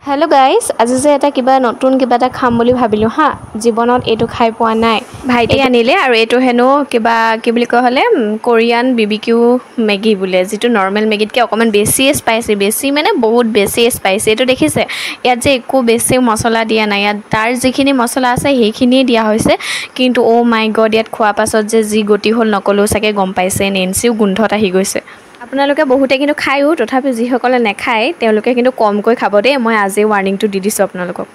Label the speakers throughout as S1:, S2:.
S1: hello guys আজি যে এটা কিবা নতুন কিবা এটা খাম বুলি ভাবিলো হা জীৱনত এটো খাই পোৱা নাই ভাইটি আনিলে আৰু এটো হেনো কিবা কি বুলি কয় হলে কোৰিয়ান বিবিকিউ মেগি বুলে যেটো নরমাল মেগিতকে অকমান বেছি স্পাইসি বেছি মানে বহুত বেছি স্পাইসি এটো দেখিছে ইয়াত যে একো বেছি মছলা দিয়া নাই ইয়াত তাৰ যিখিনি মছলা আছে হেখিনি দিয়া হৈছে কিন্তু ও মাই গড ইয়াত খোৱা পাছত যে জি গতি হল নকলো সাকে গম পাইছে নেনসিও গুন্ধত আহি গৈছে আপোনালোকে বহুতে কিন্তু খায়ও তথাপি যিসকলে নেখায় তেওঁলোকে কিন্তু কমকৈ খাব দে মই আজি ওয়াৰ্নিংটো দি দিছো আপোনালোকক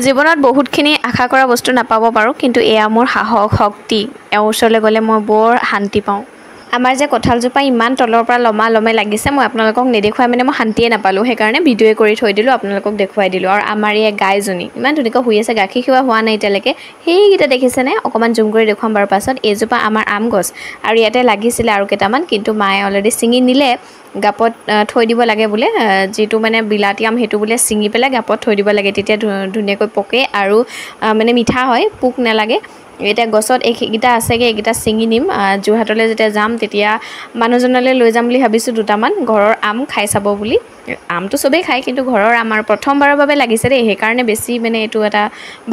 S1: জীৱনত বহুতখিনি আশা কৰা বস্তু নাপাব পাৰো কিন্তু এয়া মোৰ সাহস শক্তি এওচলে গলে মই বৰ শান্তি পাওঁ আমাৰ যে কঁঠালজোপা ইমান তলৰ পৰা লমা লমে লাগিছে মই আপোনালোকক নেদেখুৱাই মানে মই শান্তিয়ে নাপালো সেই কাৰণে ভিডিঅ কৰি থৈ দিলো আপোনালোকক দেখুৱাই দিলো আৰু আমাৰ এই গাইজনী ইমান ধুনিকা হৈ আছে গাখীৰ খিৱা হোৱা নাই তেলকে হেইগিটা দেখিছে নে অকমান জুম কৰি দেখুৱাম বাৰ পাছত এজোপা আমাৰ আম গছ আৰু ইয়াতে লাগিছিল আৰু কেটামান কিন্তু মায়ে অলৰেডি সিঙি নিলে গাপত থৈ দিব লাগে বুলে যেটো মানে বিলাতি আম হেতু বুলে সিঙি পেলা গাপত থৈ দিব লাগে তেতিয়া ধুনিয়াকৈ পকে আৰু মানে মিঠা হয় পোক নালাগে এটা গছত এইগিটা আছেগে এইগিটা সিঙি নিম জুহাটলে যেতিয়া যাম তেতিয়া মানুহজনলে লৈ যাম বুলি ভাবিছো দুটামান ঘৰৰ আম খাই চাব বুলি আমটো সবে খাই কিন্তু ঘৰৰ আমাৰ প্ৰথমবাৰৰ বাবে লাগিছে ৰে হে কাৰণে বেছি মানে এটো এটা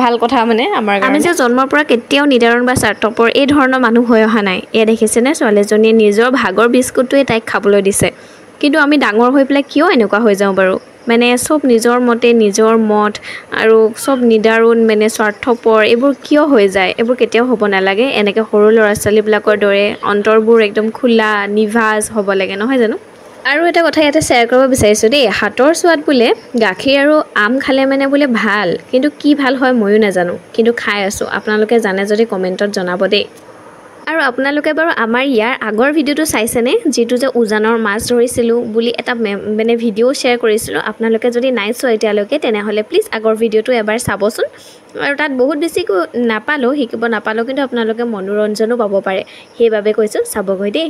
S1: ভাল কথা মানে আমাৰ আমি যে জন্মৰ পৰা কেতিয়াও নিদাৰণ বা স্বাৰ্থপৰ এই ধৰণৰ মানুহ হৈ অহা নাই এ দেখিছে নে ছোৱালীজনীয়ে নিজৰ ভাগৰ বিস্কুটটোৱে তাইক খাবলৈ দিছে কিন্তু আমি ডাঙৰ হৈ পেলাই কিয় এনেকুৱা হৈ যাও বাৰু মানে সব নিজৰ মতে নিজৰ মত আৰু সব নিদাৰুণ মানে স্বাৰ্থপৰ এবোৰ কিয় হৈ যায় এবোৰ কেতিয়াও হ'ব নালাগে এনেকে সৰু ল'ৰা ছোৱালী বিলাকৰ দৰে অন্তৰবোৰ একদম খোলা নিভাজ হ'ব লাগে নহয় জানো আৰু এটা কথা ইয়াতে শেয়াৰ কৰিব বিচাৰিছো দেই হাতৰ সোৱাদ বুলে গাখীৰ আৰু আম খালে মানে বুলে ভাল কিন্তু কি ভাল হয় ময়ো নাজানো কিন্তু খাই আছো আপোনালোকে জানে যদি কমেন্টত জনাব দেই আৰু আপোনালোকে বাৰু আমাৰ ইয়াৰ আগৰ ভিডিওটো চাইছেনে যেটো যে উজানৰ মাছ ধৰিছিলো বুলি এটা মানে ভিডিও শেয়াৰ কৰিছিলো আপোনালোকে যদি নাই চোৱা এতিয়ালৈকে তেনেহলে প্লিজ আগৰ ভিডিওটো এবাৰ চাবচোন আৰু তাত বহুত বেছি নাপালো হিকিব নাপালো কিন্তু আপোনালোকে মনোৰঞ্জনো পাব পাৰে সেইবাবে কৈছো চাবগৈ দেই